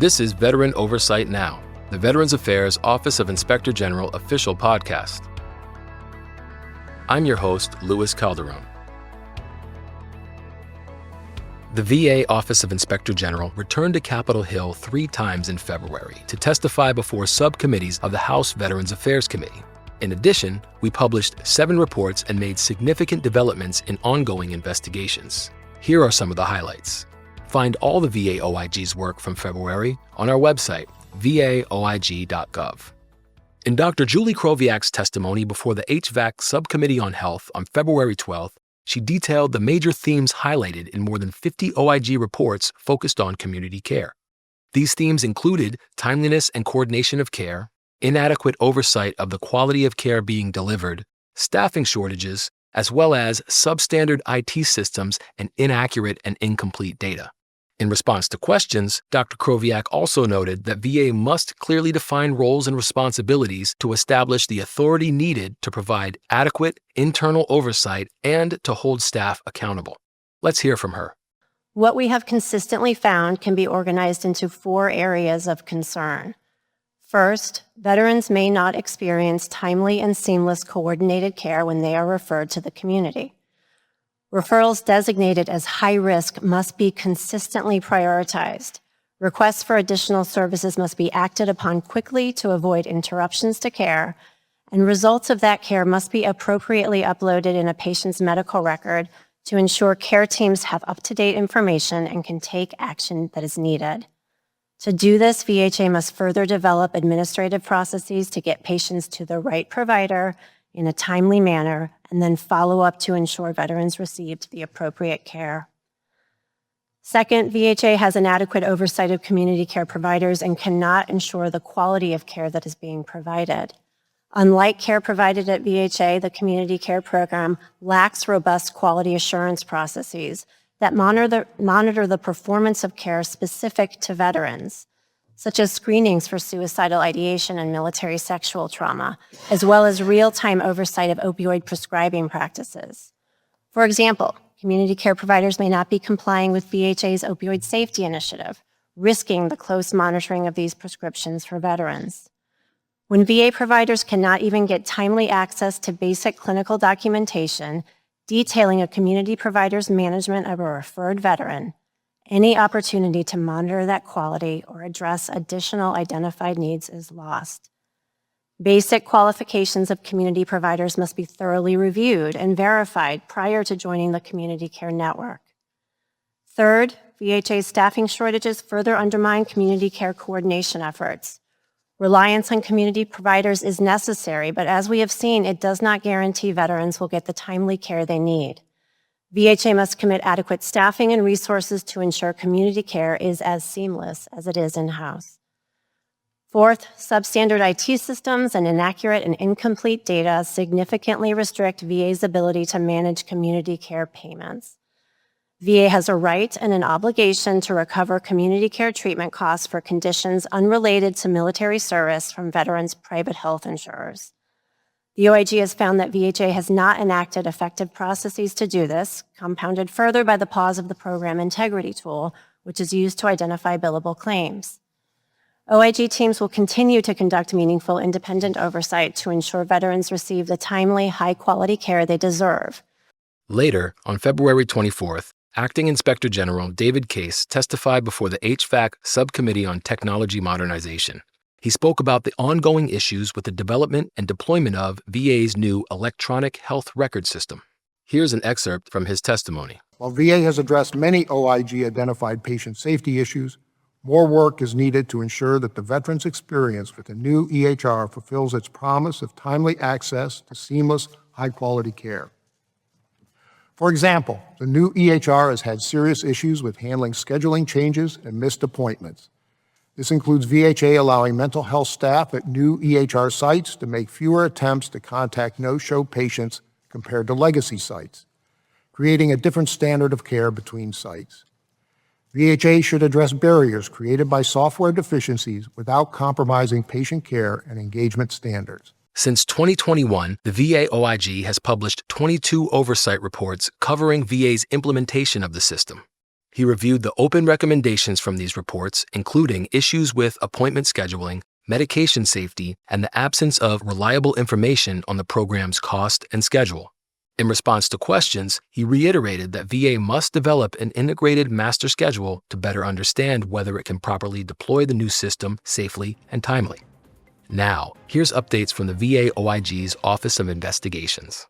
This is Veteran Oversight Now, the Veterans Affairs Office of Inspector General official podcast. I'm your host, Louis Calderon. The VA Office of Inspector General returned to Capitol Hill 3 times in February to testify before subcommittees of the House Veterans Affairs Committee. In addition, we published 7 reports and made significant developments in ongoing investigations. Here are some of the highlights. Find all the VA OIG's work from February on our website, vaoig.gov. In Dr. Julie Kroviak's testimony before the HVAC Subcommittee on Health on February 12th, she detailed the major themes highlighted in more than 50 OIG reports focused on community care. These themes included timeliness and coordination of care, inadequate oversight of the quality of care being delivered, staffing shortages, as well as substandard IT systems and inaccurate and incomplete data. In response to questions, Dr. Kroviak also noted that VA must clearly define roles and responsibilities to establish the authority needed to provide adequate internal oversight and to hold staff accountable. Let's hear from her. What we have consistently found can be organized into 4 areas of concern. First, veterans may not experience timely and seamless coordinated care when they are referred to the community. Referrals designated as high risk must be consistently prioritized. Requests for additional services must be acted upon quickly to avoid interruptions to care, and results of that care must be appropriately uploaded in a patient's medical record to ensure care teams have up-to-date information and can take action that is needed. To do this, VHA must further develop administrative processes to get patients to the right provider in a timely manner, and then follow up to ensure veterans received the appropriate care. Second, VHA has inadequate oversight of community care providers and cannot ensure the quality of care that is being provided. Unlike care provided at VHA, the community care program lacks robust quality assurance processes that monitor the performance of care specific to veterans, such as screenings for suicidal ideation and military sexual trauma, as well as real-time oversight of opioid prescribing practices. For example, community care providers may not be complying with VHA's opioid safety initiative, risking the close monitoring of these prescriptions for veterans. When VA providers cannot even get timely access to basic clinical documentation detailing a community provider's management of a referred veteran, any opportunity to monitor that quality or address additional identified needs is lost. Basic qualifications of community providers must be thoroughly reviewed and verified prior to joining the community care network. Third, VHA's staffing shortages further undermine community care coordination efforts. Reliance on community providers is necessary, but as we have seen, it does not guarantee veterans will get the timely care they need. VHA must commit adequate staffing and resources to ensure community care is as seamless as it is in-house. Fourth, substandard IT systems and inaccurate and incomplete data significantly restrict VA's ability to manage community care payments. VA has a right and an obligation to recover community care treatment costs for conditions unrelated to military service from veterans' private health insurers. The OIG has found that VHA has not enacted effective processes to do this, compounded further by the pause of the program integrity tool, which is used to identify billable claims. OIG teams will continue to conduct meaningful independent oversight to ensure veterans receive the timely, high-quality care they deserve. Later, on February 24th, Acting Inspector General David Case testified before the HVAC Subcommittee on Technology Modernization. He spoke about the ongoing issues with the development and deployment of VA's new electronic health record system. Here's an excerpt from his testimony. While VA has addressed many OIG-identified patient safety issues, more work is needed to ensure that the veteran's experience with the new EHR fulfills its promise of timely access to seamless, high-quality care. For example, the new EHR has had serious issues with handling scheduling changes and missed appointments. This includes VHA allowing mental health staff at new EHR sites to make fewer attempts to contact no-show patients compared to legacy sites, creating a different standard of care between sites. VHA should address barriers created by software deficiencies without compromising patient care and engagement standards. Since 2021, the VA OIG has published 22 oversight reports covering VA's implementation of the system. He reviewed the open recommendations from these reports, including issues with appointment scheduling, medication safety, and the absence of reliable information on the program's cost and schedule. In response to questions, he reiterated that VA must develop an integrated master schedule to better understand whether it can properly deploy the new system safely and timely. Now, here's updates from the VA OIG's Office of Investigations.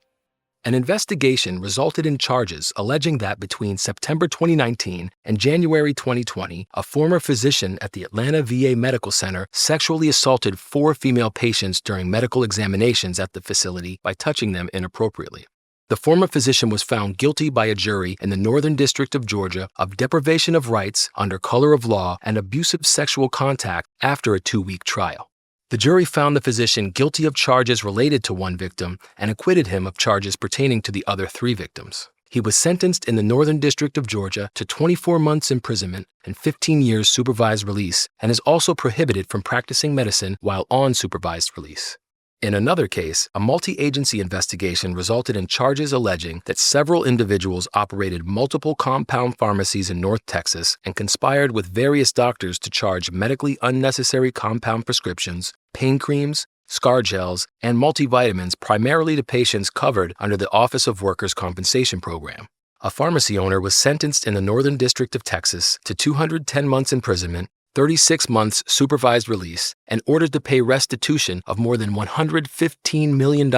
An investigation resulted in charges alleging that between September 2019 and January 2020, a former physician at the Atlanta VA Medical Center sexually assaulted 4 female patients during medical examinations at the facility by touching them inappropriately. The former physician was found guilty by a jury in the Northern District of Georgia of deprivation of rights under color of law and abusive sexual contact after a 2-week trial. The jury found the physician guilty of charges related to one victim and acquitted him of charges pertaining to the other 3 victims. He was sentenced in the Northern District of Georgia to 24 months imprisonment and 15 years supervised release, and is also prohibited from practicing medicine while on supervised release. In another case, a multi-agency investigation resulted in charges alleging that several individuals operated multiple compound pharmacies in North Texas and conspired with various doctors to charge medically unnecessary compound prescriptions, pain creams, scar gels, and multivitamins primarily to patients covered under the Office of Workers' Compensation Program. A pharmacy owner was sentenced in the Northern District of Texas to 210 months imprisonment, 36 months supervised release, and ordered to pay restitution of more than $115 million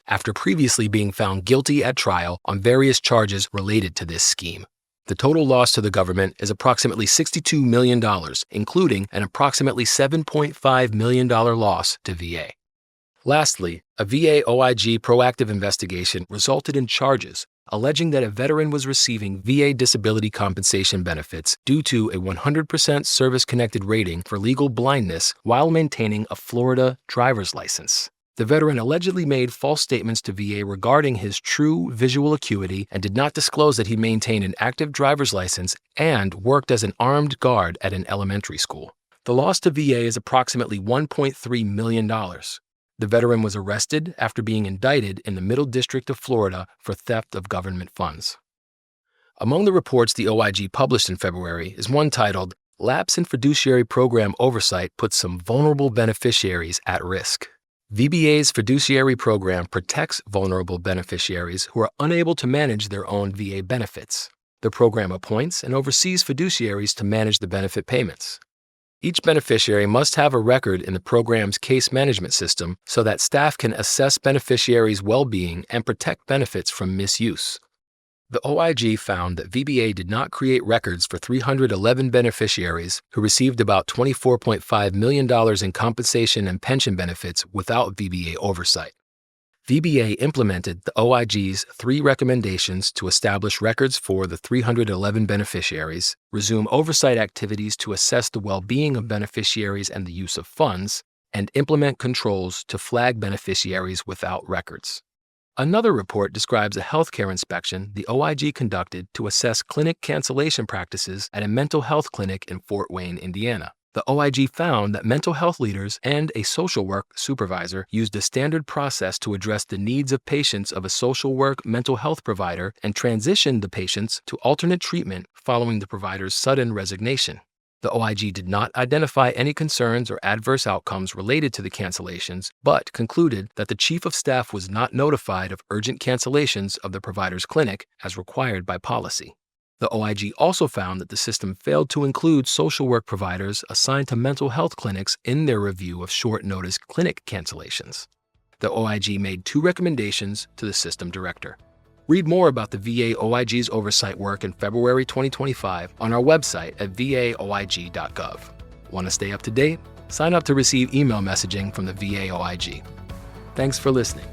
after previously being found guilty at trial on various charges related to this scheme. The total loss to the government is approximately $62 million, including an approximately $7.5 million loss to VA. Lastly, a VA OIG proactive investigation resulted in charges alleging that a veteran was receiving VA disability compensation benefits due to a 100% service-connected rating for legal blindness while maintaining a Florida driver's license. The veteran allegedly made false statements to VA regarding his true visual acuity and did not disclose that he maintained an active driver's license and worked as an armed guard at an elementary school. The loss to VA is approximately $1.3 million. The veteran was arrested after being indicted in the Middle District of Florida for theft of government funds. Among the reports the OIG published in February is one titled, "Lapse in Fiduciary Program Oversight Puts Some Vulnerable Beneficiaries at Risk." VBA's fiduciary program protects vulnerable beneficiaries who are unable to manage their own VA benefits. The program appoints and oversees fiduciaries to manage the benefit payments. Each beneficiary must have a record in the program's case management system so that staff can assess beneficiaries' well-being and protect benefits from misuse. The OIG found that VBA did not create records for 311 beneficiaries who received about $24.5 million in compensation and pension benefits without VBA oversight. VBA implemented the OIG's 3 recommendations to establish records for the 311 beneficiaries, resume oversight activities to assess the well-being of beneficiaries and the use of funds, and implement controls to flag beneficiaries without records. Another report describes a healthcare inspection the OIG conducted to assess clinic cancellation practices at a mental health clinic in Fort Wayne, Indiana. The OIG found that mental health leaders and a social work supervisor used a standard process to address the needs of patients of a social work mental health provider and transitioned the patients to alternate treatment following the provider's sudden resignation. The OIG did not identify any concerns or adverse outcomes related to the cancellations, but concluded that the chief of staff was not notified of urgent cancellations of the provider's clinic as required by policy. The OIG also found that the system failed to include social work providers assigned to mental health clinics in their review of short-notice clinic cancellations. The OIG made 2 recommendations to the system director. Read more about the VA OIG's oversight work in February 2025 on our website at vaoig.gov. Want to stay up to date? Sign up to receive email messaging from the VA OIG. Thanks for listening.